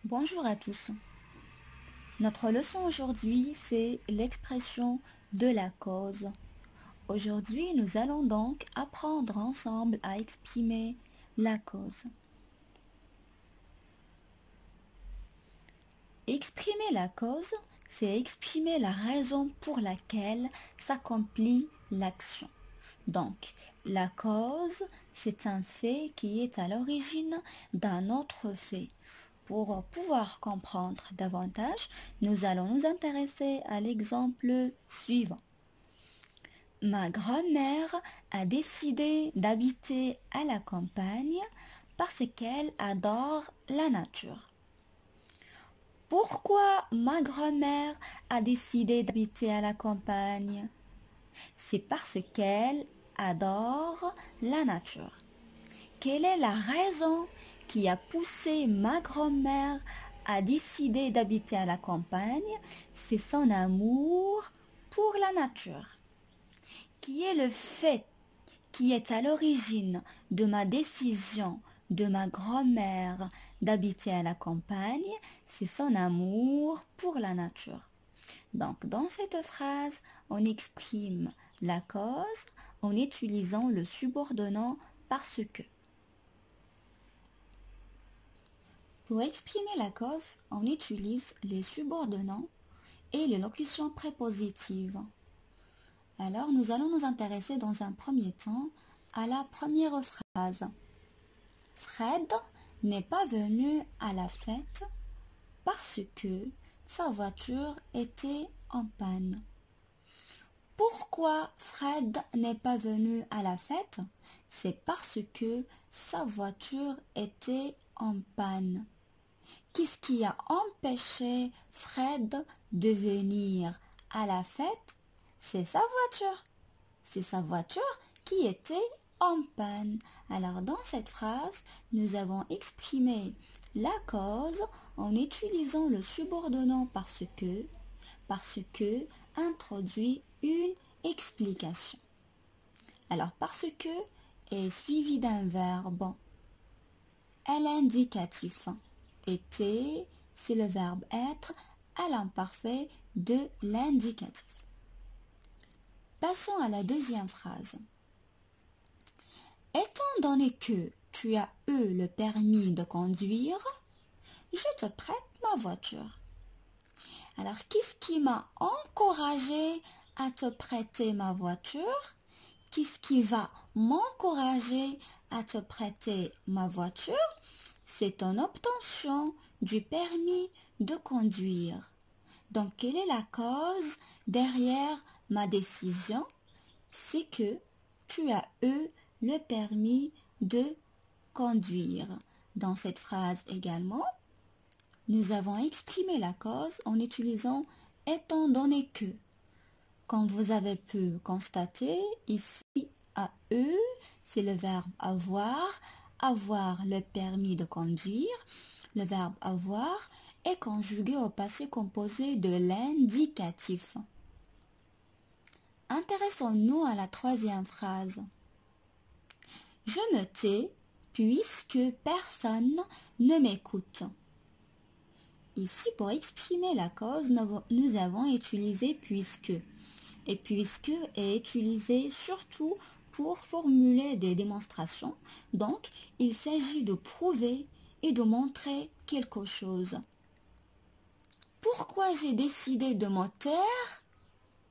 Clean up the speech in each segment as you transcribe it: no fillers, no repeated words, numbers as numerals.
Bonjour à tous. Notre leçon aujourd'hui, c'est l'expression de la cause. Aujourd'hui, nous allons donc apprendre ensemble à exprimer la cause. Exprimer la cause, c'est exprimer la raison pour laquelle s'accomplit l'action. Donc, la cause, c'est un fait qui est à l'origine d'un autre fait. Pour pouvoir comprendre davantage, nous allons nous intéresser à l'exemple suivant. Ma grand-mère a décidé d'habiter à la campagne parce qu'elle adore la nature. Pourquoi ma grand-mère a décidé d'habiter à la campagne? C'est parce qu'elle adore la nature. Quelle est la raison qui a poussé ma grand-mère à décider d'habiter à la campagne? C'est son amour pour la nature. Qui est le fait qui est à l'origine de ma décision de ma grand-mère d'habiter à la campagne? C'est son amour pour la nature. Donc, dans cette phrase, on exprime la cause en utilisant le subordonnant parce que. Pour exprimer la cause, on utilise les subordonnants et les locutions prépositives. Alors, nous allons nous intéresser dans un premier temps à la première phrase. Fred n'est pas venu à la fête parce que sa voiture était en panne. Pourquoi Fred n'est pas venu à la fête? C'est parce que sa voiture était en panne. Qu'est-ce qui a empêché Fred de venir à la fête? C'est sa voiture. C'est sa voiture qui était en panne. Alors dans cette phrase, nous avons exprimé la cause en utilisant le subordonnant parce que introduit une explication. Alors parce que est suivi d'un verbe à l'indicatif. Était, c'est le verbe être à l'imparfait de l'indicatif. Passons à la deuxième phrase. Étant donné que tu as eu le permis de conduire, je te prête ma voiture. Alors, qu'est-ce qui m'a encouragé à te prêter ma voiture? Qu'est-ce qui va m'encourager à te prêter ma voiture? C'est ton obtention du permis de conduire. Donc, quelle est la cause derrière ma décision? C'est que tu as eu le permis de conduire. Dans cette phrase également, nous avons exprimé la cause en utilisant étant donné que. Comme vous avez pu constater, ici, à eu, c'est le verbe avoir, avoir le permis de conduire. Le verbe avoir est conjugué au passé composé de l'indicatif. Intéressons-nous à la troisième phrase. Je me tais puisque personne ne m'écoute. Ici, pour exprimer la cause, nous avons utilisé puisque. Et puisque est utilisé surtout pour formuler des démonstrations. Donc, il s'agit de prouver et de montrer quelque chose. Pourquoi j'ai décidé de me taire?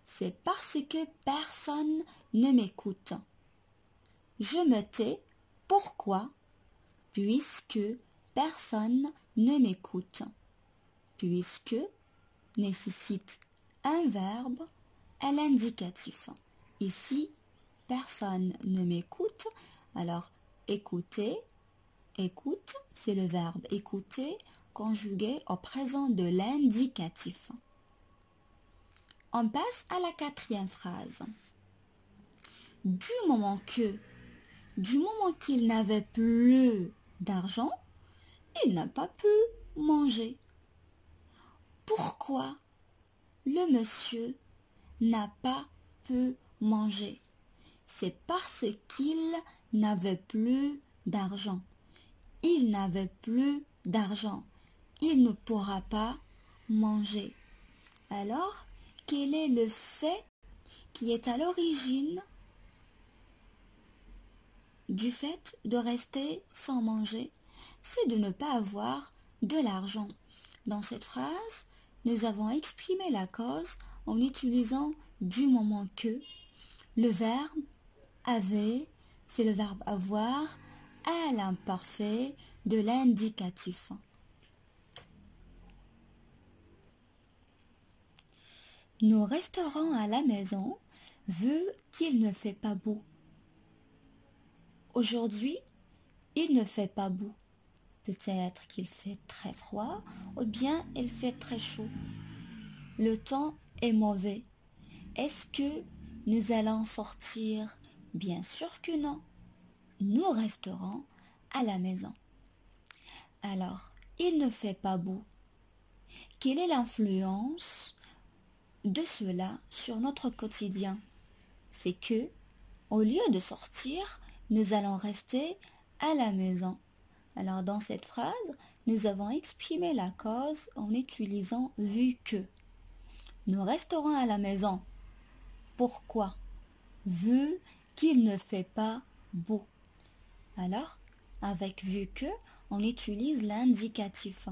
C'est parce que personne ne m'écoute. Je me tais. Pourquoi? Puisque personne ne m'écoute. Puisque nécessite un verbe à l'indicatif. Ici, personne ne m'écoute. Alors, écouter, écoute, c'est le verbe écouter conjugué au présent de l'indicatif. On passe à la quatrième phrase. Du moment qu'il n'avait plus d'argent, il n'a pas pu manger. Pourquoi le monsieur n'a pas pu manger? C'est parce qu'il n'avait plus d'argent. Il n'avait plus d'argent. il ne pourra pas manger. Alors, quel est le fait qui est à l'origine du fait de rester sans manger? C'est de ne pas avoir de l'argent. Dans cette phrase, nous avons exprimé la cause en utilisant du moment que. Le verbe avait, c'est le verbe avoir à l'imparfait de l'indicatif. Nous resterons à la maison vu qu'il ne fait pas beau. Aujourd'hui, il ne fait pas beau. Peut-être qu'il fait très froid ou bien il fait très chaud. Le temps est mauvais. Est-ce que nous allons sortir? Bien sûr que non. Nous resterons à la maison. Alors, il ne fait pas beau. Quelle est l'influence de cela sur notre quotidien? C'est que, au lieu de sortir, nous allons rester à la maison. Alors, dans cette phrase, nous avons exprimé la cause en utilisant vu que. Nous resterons à la maison. Pourquoi? Vu qu'il ne fait pas beau. Alors, avec vu que, on utilise l'indicatif.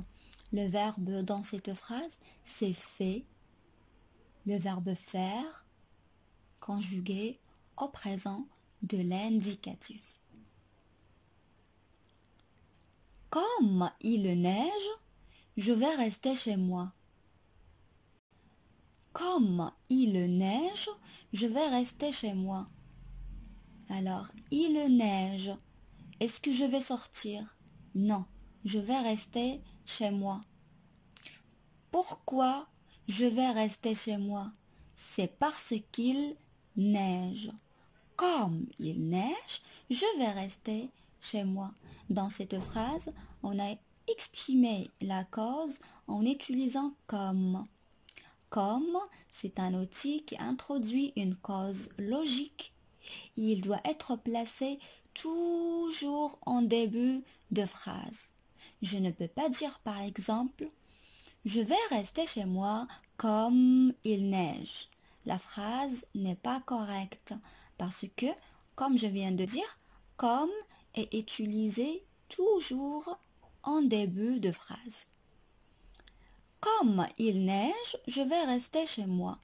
Le verbe dans cette phrase, c'est fait. Le verbe faire, conjugué au présent de l'indicatif. Comme il neige, je vais rester chez moi. Comme il neige, je vais rester chez moi. Alors, il neige. Est-ce que je vais sortir? Non, je vais rester chez moi. Pourquoi je vais rester chez moi? C'est parce qu'il neige. Comme il neige, je vais rester chez moi. Dans cette phrase, on a exprimé la cause en utilisant comme. Comme, c'est un outil qui introduit une cause logique. Il doit être placé toujours en début de phrase. Je ne peux pas dire par exemple « Je vais rester chez moi comme il neige ». La phrase n'est pas correcte parce que, comme je viens de dire, « comme » est utilisé toujours en début de phrase. Comme il neige, je vais rester chez moi.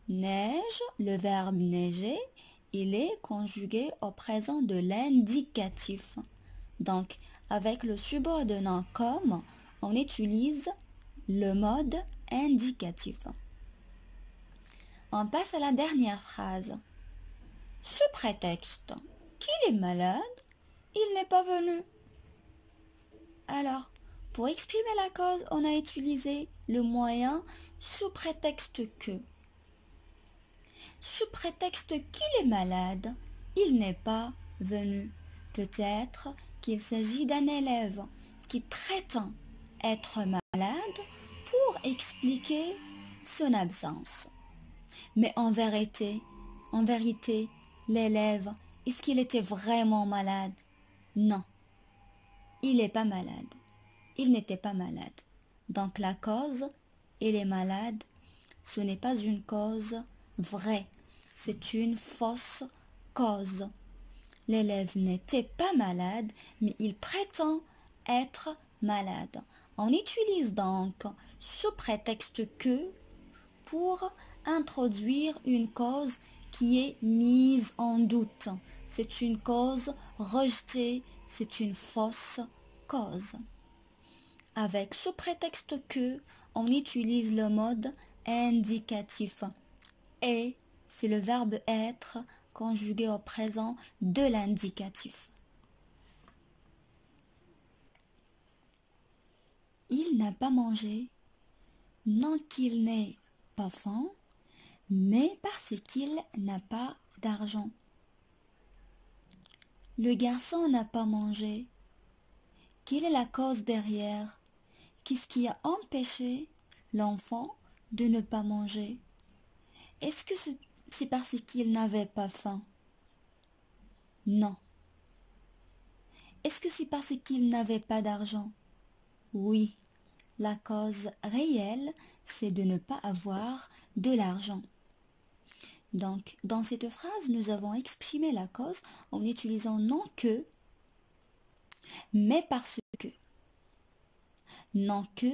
Neige, le verbe neiger, il est conjugué au présent de l'indicatif. Donc, avec le subordonnat comme, on utilise le mode indicatif. On passe à la dernière phrase. Sous prétexte qu'il est malade, il n'est pas venu. Alors, pour exprimer la cause, on a utilisé le moyen sous prétexte que. Sous prétexte qu'il est malade, il n'est pas venu. Peut-être qu'il s'agit d'un élève qui prétend être malade pour expliquer son absence. Mais en vérité, l'élève, est-ce qu'il était vraiment malade? Non, il n'est pas malade. Il n'était pas malade. Donc la cause, il est malade, ce n'est pas une cause vraie, c'est une fausse cause. L'élève n'était pas malade, mais il prétend être malade. On utilise donc sous prétexte que pour introduire une cause qui est mise en doute. C'est une cause rejetée, c'est une fausse cause. Avec sous prétexte que, on utilise le mode indicatif. Et c'est le verbe être conjugué au présent de l'indicatif. Il n'a pas mangé, non qu'il n'ait pas faim, mais parce qu'il n'a pas d'argent. Le garçon n'a pas mangé. Quelle est la cause derrière? Qu'est-ce qui a empêché l'enfant de ne pas manger? Est-ce que c'est parce qu'il n'avait pas faim? Non. Est-ce que c'est parce qu'il n'avait pas d'argent? Oui. la cause réelle, c'est de ne pas avoir de l'argent. Donc, dans cette phrase, nous avons exprimé la cause en utilisant non que, mais parce que. Non que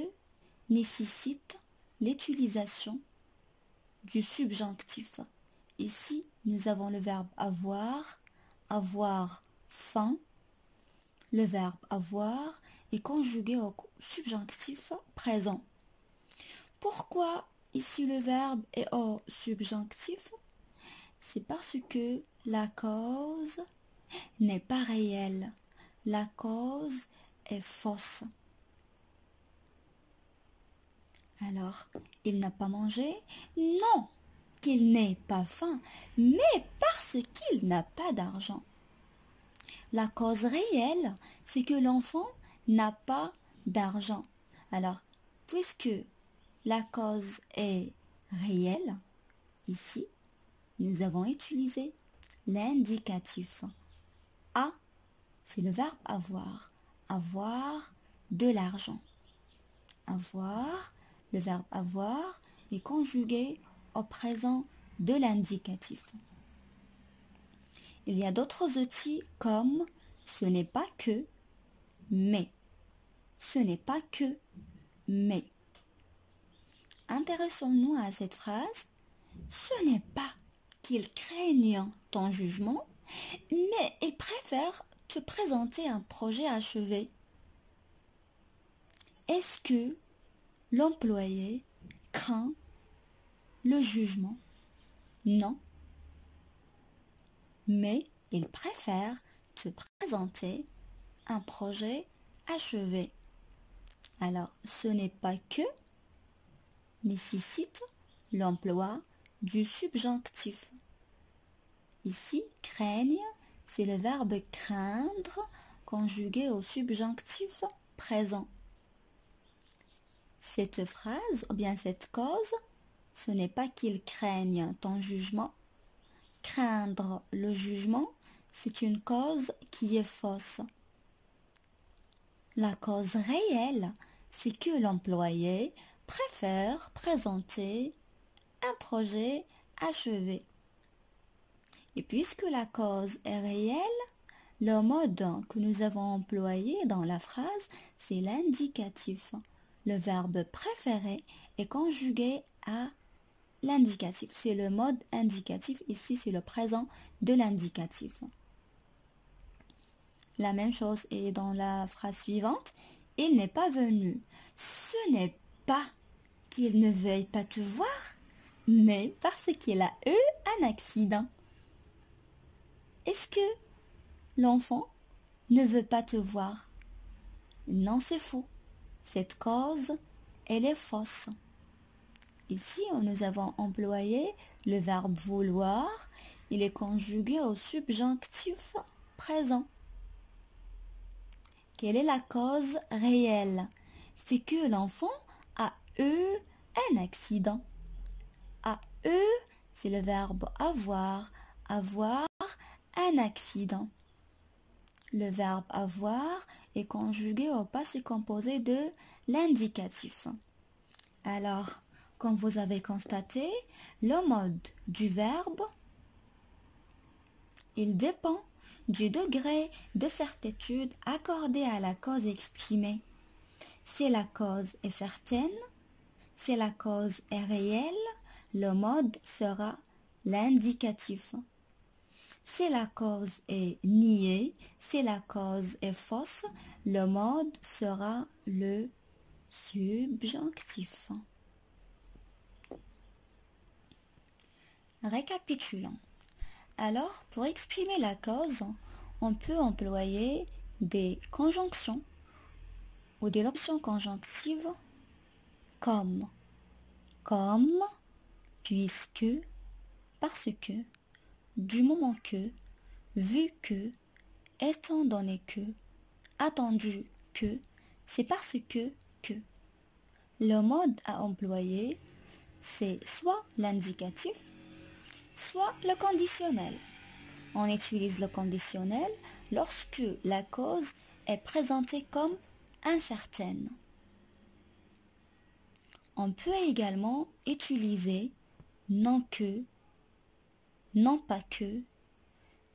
nécessite l'utilisation du subjonctif. Ici, nous avons le verbe avoir, avoir faim. Le verbe avoir est conjugué au subjonctif présent. Pourquoi ici le verbe est au subjonctif? C'est parce que la cause n'est pas réelle. La cause est fausse. Alors, il n'a pas mangé? Non, qu'il n'ait pas faim, mais parce qu'il n'a pas d'argent. La cause réelle, c'est que l'enfant n'a pas d'argent. Alors, puisque la cause est réelle, ici, nous avons utilisé l'indicatif. A, c'est le verbe avoir. Avoir de l'argent. Avoir, le verbe avoir est conjugué au présent de l'indicatif. Il y a d'autres outils comme ce n'est pas que, mais. Ce n'est pas que, mais. Intéressons-nous à cette phrase. Ce n'est pas qu'ils craignent ton jugement, mais ils préfèrent te présenter un projet achevé. Est-ce que l'employé craint le jugement? Non. Mais il préfère te présenter un projet achevé. Alors, ce n'est pas que nécessite l'emploi du subjonctif. Ici, craigne, c'est le verbe craindre conjugué au subjonctif présent. Cette phrase, ou bien cette cause, ce n'est pas qu'ils craignent ton jugement. Craindre le jugement, c'est une cause qui est fausse. La cause réelle, c'est que l'employé préfère présenter un projet achevé. Et puisque la cause est réelle, le mode que nous avons employé dans la phrase, c'est l'indicatif. Le verbe préférer est conjugué à l'indicatif. C'est le mode indicatif. Ici, c'est le présent de l'indicatif. La même chose est dans la phrase suivante. Il n'est pas venu. Ce n'est pas qu'il ne veuille pas te voir, mais parce qu'il a eu un accident. Est-ce que l'enfant ne veut pas te voir? Non, c'est faux. Cette cause, elle est fausse. Ici, nous avons employé le verbe vouloir. Il est conjugué au subjonctif présent. Quelle est la cause réelle? C'est que l'enfant a eu un accident. A eu, c'est le verbe avoir. Avoir un accident. Le verbe avoir est conjugué au passé composé de l'indicatif. Alors, comme vous avez constaté, le mode du verbe, il dépend du degré de certitude accordé à la cause exprimée. Si la cause est certaine, si la cause est réelle, le mode sera l'indicatif. Si la cause est niée, si la cause est fausse, le mode sera le subjonctif. Récapitulons. Alors, pour exprimer la cause, on peut employer des conjonctions ou des options conjonctives comme, puisque, parce que, du moment que, vu que, étant donné que, attendu que, c'est parce que. Le mode à employer, c'est soit l'indicatif, soit le conditionnel. On utilise le conditionnel lorsque la cause est présentée comme incertaine. On peut également utiliser non que, non pas que,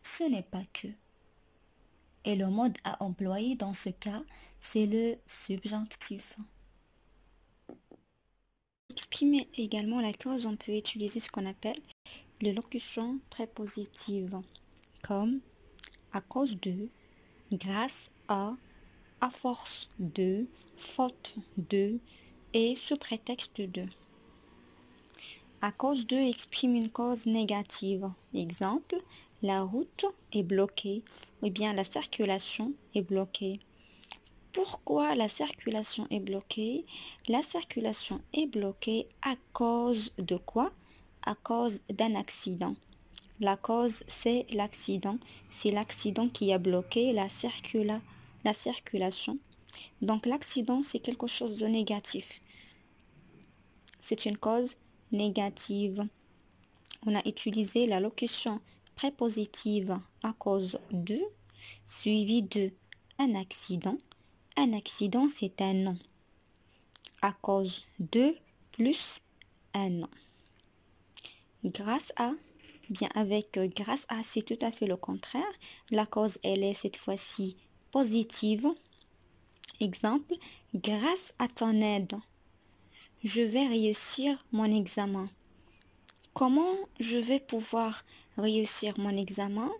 ce n'est pas que. Et le mode à employer dans ce cas, c'est le subjonctif. Pour exprimer également la cause, on peut utiliser ce qu'on appelle les locutions prépositives, comme à cause de, grâce à force de, faute de et sous prétexte de. À cause de exprime une cause négative. Exemple, la route est bloquée ou bien la circulation est bloquée. Pourquoi la circulation est bloquée? La circulation est bloquée à cause de quoi? À cause d'un accident. La cause, c'est l'accident. C'est l'accident qui a bloqué la circulation. Donc l'accident, c'est quelque chose de négatif. C'est une cause négative. On a utilisé la locution prépositive à cause de, suivi de un accident. Un accident, c'est un nom. À cause de plus un nom. Grâce à, bien avec grâce à, c'est tout à fait le contraire. La cause, elle est cette fois-ci positive. Exemple, grâce à ton aide, je vais réussir mon examen. Comment je vais pouvoir réussir mon examen?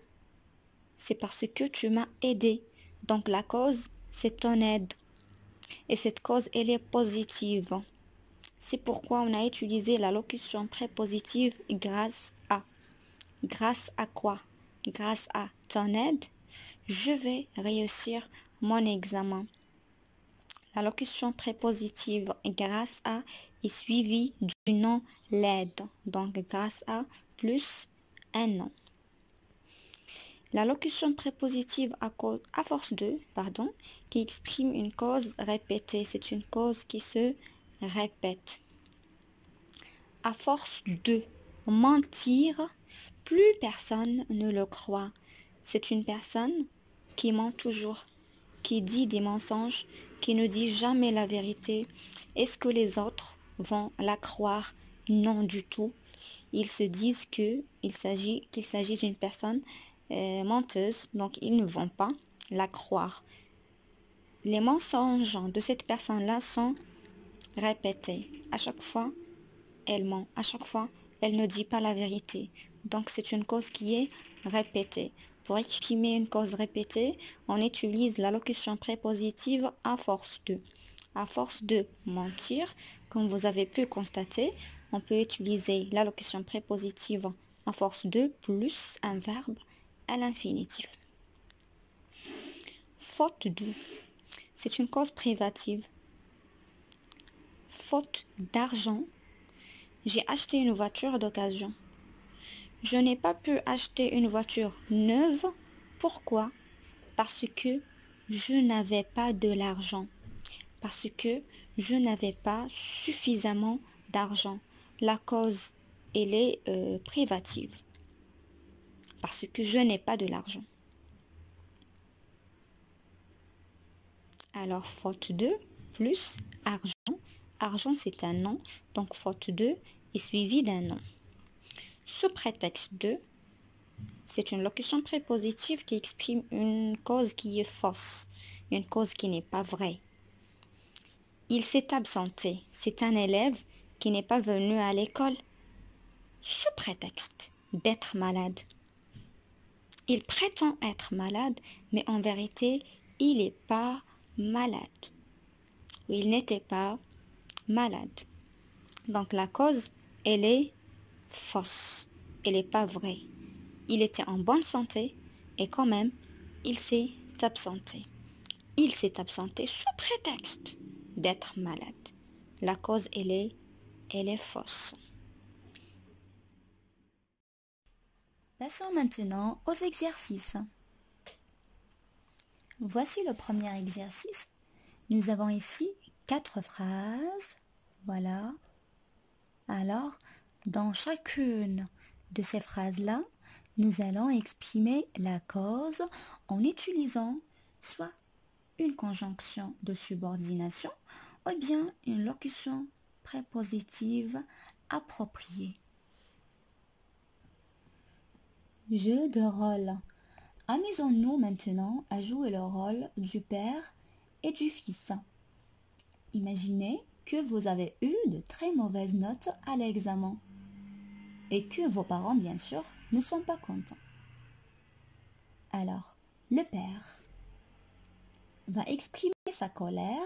C'est parce que tu m'as aidé. Donc la cause, c'est ton aide. Et cette cause, elle est positive. C'est pourquoi on a utilisé la locution prépositive grâce à. Grâce à quoi? Grâce à ton aide, je vais réussir mon examen. La locution prépositive grâce à est suivie du nom l'aide. Donc grâce à plus un nom. La locution prépositive à force de, qui exprime une cause répétée. C'est une cause qui se répète. À force de mentir, plus personne ne le croit. C'est une personne qui ment toujours, qui dit des mensonges, qui ne dit jamais la vérité. Est-ce que les autres vont la croire? Non du tout. Ils se disent qu'il s'agit d'une personne menteuse, donc ils ne vont pas la croire. Les mensonges de cette personne-là sont répétés. À chaque fois, elle ment. À chaque fois, elle ne dit pas la vérité. Donc c'est une cause qui est répétée. Pour exprimer une cause répétée, on utilise la locution prépositive à force de. À force de mentir, comme vous avez pu constater, on peut utiliser la locution prépositive à force de plus un verbe à l'infinitif. Faute de, c'est une cause privative. Faute d'argent, j'ai acheté une voiture d'occasion. Je n'ai pas pu acheter une voiture neuve. Pourquoi? Parce que je n'avais pas de l'argent. Parce que je n'avais pas suffisamment d'argent. La cause, elle est privative. Parce que je n'ai pas de l'argent. Alors, faute de plus argent. Argent, c'est un nom. Donc, faute de est suivi d'un nom. Sous prétexte de, c'est une locution prépositive qui exprime une cause qui est fausse, une cause qui n'est pas vraie. Il s'est absenté. C'est un élève qui n'est pas venu à l'école sous prétexte d'être malade. Il prétend être malade, mais en vérité, il n'est pas malade. Ou il n'était pas malade. Donc la cause, elle est fausse. Elle n'est pas vraie. Il était en bonne santé et quand même, il s'est absenté. Il s'est absenté sous prétexte d'être malade. La cause, elle est fausse. Passons maintenant aux exercices. Voici le premier exercice. Nous avons ici 4 phrases. Voilà. Alors, dans chacune de ces phrases-là, nous allons exprimer la cause en utilisant soit une conjonction de subordination ou bien une locution prépositive appropriée. Jeu de rôle. Amusons-nous maintenant à jouer le rôle du père et du fils. Imaginez que vous avez eu de très mauvaises notes à l'examen et que vos parents, bien sûr, ne sont pas contents. Alors, le père va exprimer sa colère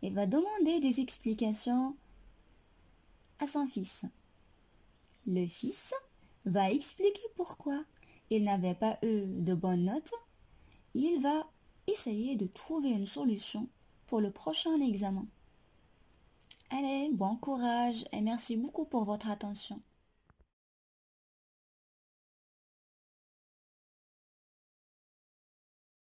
et va demander des explications à son fils. Le fils va expliquer pourquoi il n'avait pas eu de bonnes notes. Il va essayer de trouver une solution pour le prochain examen. Allez, bon courage et merci beaucoup pour votre attention.